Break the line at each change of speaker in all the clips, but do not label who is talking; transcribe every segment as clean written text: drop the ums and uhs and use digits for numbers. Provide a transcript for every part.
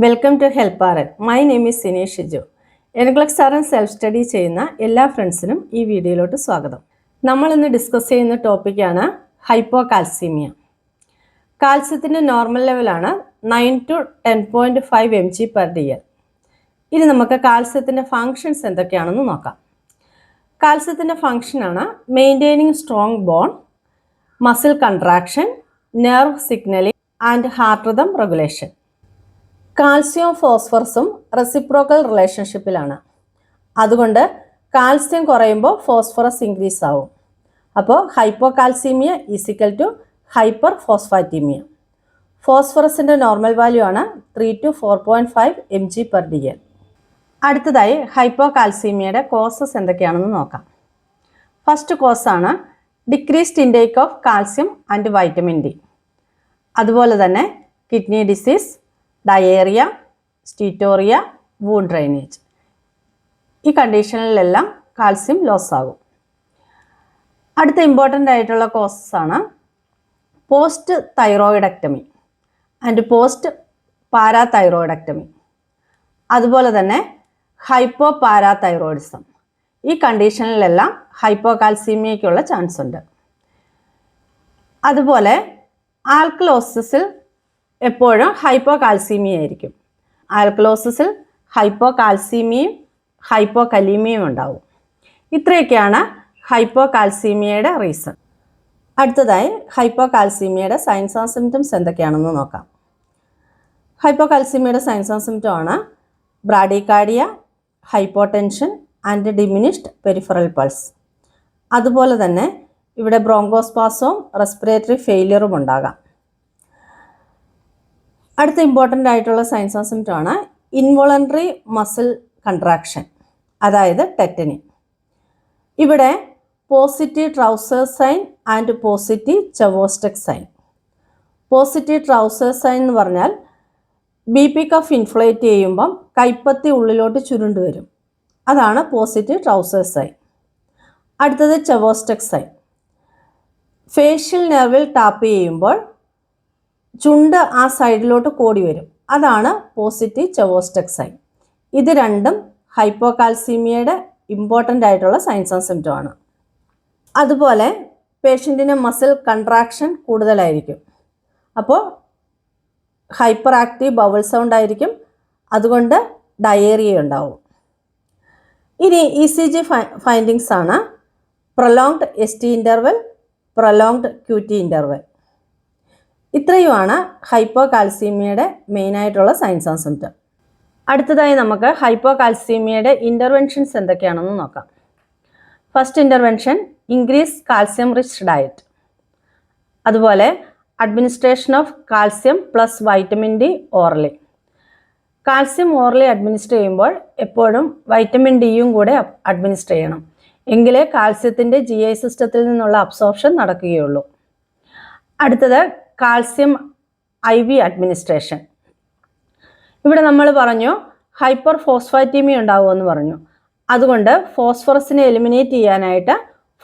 Welcome to ഹെൽപ്പാറൻ. My name is Sinesh Shiju. എൻഗ്ലക്സ് ആർ സെൽഫ് സ്റ്റഡി ചെയ്യുന്ന എല്ലാ ഫ്രണ്ട്സിനും ഈ വീഡിയോയിലോട്ട് സ്വാഗതം. നമ്മൾ ഇന്ന് ഡിസ്കസ് ചെയ്യുന്ന ടോപ്പിക്കാണ് ഹൈപ്പോകാൽസീമിയ. കാൽസ്യത്തിൻ്റെ നോർമൽ ലെവലാണ് 9 to 10.5 mg/dl. ഇനി നമുക്ക് കാൽസ്യത്തിൻ്റെ ഫങ്ഷൻസ് എന്തൊക്കെയാണെന്ന് നോക്കാം. കാൽസ്യത്തിൻ്റെ ഫങ്ഷനാണ് maintaining strong bone, muscle contraction, nerve signalling and heart rhythm regulation. കാൽസ്യവും ഫോസ്ഫറസും റെസിപ്രോക്കൽ റിലേഷൻഷിപ്പിലാണ്. അതുകൊണ്ട് കാൽസ്യം കുറയുമ്പോൾ ഫോസ്ഫറസ് ഇൻക്രീസ് ആവും. അപ്പോൾ hypocalcaemia is equal to hyperphosphataemia. ഫോസ്ഫറസിൻ്റെ നോർമൽ വാല്യൂ ആണ് 3 to 4.5 mg/dl. അടുത്തതായി ഹൈപ്പോകാൽസീമിയയുടെ കോസസ് എന്തൊക്കെയാണെന്ന് നോക്കാം. ഫസ്റ്റ് കോസാണ് decreased intake of calcium and vitamin D. അതുപോലെ തന്നെ kidney disease, diarrhoea, steatorrhoea, wound drainage. ഈ കണ്ടീഷനിലെല്ലാം കാൽസ്യം ലോസ് ആകും. അടുത്ത ഇമ്പോർട്ടൻ്റ് ആയിട്ടുള്ള കോസസ് ആണ് പോസ്റ്റ് തൈറോയിഡക്ടമി ആൻഡ് പോസ്റ്റ് പാരാതൈറോയിഡക്ടമി. അതുപോലെ തന്നെ ഹൈപ്പോ പാരാതൈറോയിഡിസം. ഈ കണ്ടീഷനിലെല്ലാം ഹൈപ്പോകാൽസീമിയയ്ക്കുള്ള ചാൻസ് ഉണ്ട്. അതുപോലെ ആൽക്കലോസിസിൽ എപ്പോഴും ഹൈപ്പോകാൽസീമിയ ആയിരിക്കും. ആൽക്കലോസിസിൽ ഹൈപ്പോകാൽസീമിയയും ഹൈപ്പോകലീമിയയും ഉണ്ടാവും. ഇത്രയൊക്കെയാണ് ഹൈപ്പോകാൽസീമിയയുടെ റീസൺ. അടുത്തതായി ഹൈപ്പോകാൽസീമിയയുടെ സൈൻസ് ആൻഡ് സിംറ്റംസ് എന്തൊക്കെയാണെന്ന് നോക്കാം. ഹൈപ്പോകാൽസീമിയയുടെ സൈൻസ് ആൻഡ് സിംറ്റം ആണ് bradycardia, hypotension and diminished peripheral pulse. അതുപോലെ തന്നെ ഇവിടെ ബ്രോങ്കോസ്പാസവും റെസ്പിറേറ്ററി ഫെയിലിയറും ഉണ്ടാകാം. അടുത്ത ഇമ്പോർട്ടൻ്റ് ആയിട്ടുള്ള സൈൻസ് ആൻഡ് സിംറ്റം ആണ് ഇൻവോളണ്ടറി മസിൽ കൺട്രാക്ഷൻ, അതായത് ടെറ്റനി. ഇവിടെ positive Trousseau's sign and positive Chvostek sign. Positive Trousseau's sign എന്ന് പറഞ്ഞാൽ ബി പി കഫ് ഇൻഫ്ലേറ്റ് ചെയ്യുമ്പം കൈപ്പത്തി ഉള്ളിലോട്ട് ചുരുണ്ടു വരും. അതാണ് പോസിറ്റീവ് ട്രൗസേഴ്സ് സൈൻ. അടുത്തത് ചെവോസ്റ്റക് സൈൻ. ഫേഷ്യൽ നെർവിൽ ടാപ്പ് ചെയ്യുമ്പോൾ ചുണ്ട് ആ സൈഡിലോട്ട് കോടി വരും. അതാണ് പോസിറ്റീവ് ചെവോസ്റ്റക് സൈൻ. ഇത് രണ്ടും ഹൈപ്പോകാൽസീമിയയുടെ ഇമ്പോർട്ടൻ്റ് ആയിട്ടുള്ള സൈൻസ് ആൻഡ് സിംറ്റം ആണ്. അതുപോലെ പേഷ്യൻറ്റിന് മസിൽ കൺട്രാക്ഷൻ കൂടുതലായിരിക്കും. അപ്പോൾ ഹൈപ്പർ ആക്റ്റീവ് ബവൽ സൗണ്ട് ആയിരിക്കും. അതുകൊണ്ട് ഡയേറിയ ഉണ്ടാവും. ഇനി ECG ഫൈൻഡിങ്സ് ആണ് prolonged ST interval, prolonged QT interval. ഇത്രയുമാണ് ഹൈപ്പോകാൽസീമിയയുടെ മെയിനായിട്ടുള്ള സൈൻസ് ആൻഡ് സിംറ്റം. അടുത്തതായി നമുക്ക് ഹൈപ്പോകാൽസീമിയയുടെ ഇൻ്റർവെൻഷൻസ് എന്തൊക്കെയാണെന്ന് നോക്കാം. First intervention increase calcium rich diet. അതുപോലെ administration of calcium plus vitamin D orally. Calcium orally administer ചെയ്യുമ്പോൾ എപ്പോഴും വൈറ്റമിൻ ഡിയും കൂടെ അഡ്മിനിസ്റ്റർ ചെയ്യണം. എങ്കിലേ കാൽസ്യത്തിൻ്റെ GI സിസ്റ്റത്തിൽ നിന്നുള്ള അബ്സോർപ്ഷൻ നടക്കുകയുള്ളൂ. അടുത്തത് കാൽസ്യം IV അഡ്മിനിസ്ട്രേഷൻ. ഇവിടെ നമ്മൾ പറഞ്ഞു ഹൈപ്പർ ഫോസ്ഫാറ്റീമിയ ഉണ്ടാകുമെന്ന് പറഞ്ഞു. അതുകൊണ്ട് ഫോസ്ഫറസിനെ എലിമിനേറ്റ് ചെയ്യാനായിട്ട്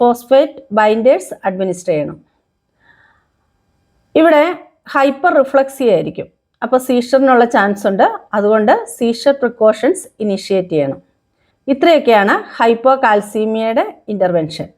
ഫോസ്ഫേറ്റ് ബൈൻഡേഴ്സ് അഡ്മിനിസ്റ്റർ ചെയ്യണം. ഇവിടെ ഹൈപ്പർ റിഫ്ലക്സി ആയിരിക്കും. അപ്പോൾ സീഷറിനുള്ള ചാൻസ് ഉണ്ട്. അതുകൊണ്ട് സീഷർ പ്രിക്കോഷൻസ് ഇനിഷ്യേറ്റ് ചെയ്യണം. ഇത്രയൊക്കെയാണ് ഹൈപ്പോകാൽസീമിയയുടെ ഇൻ്റർവെൻഷൻ.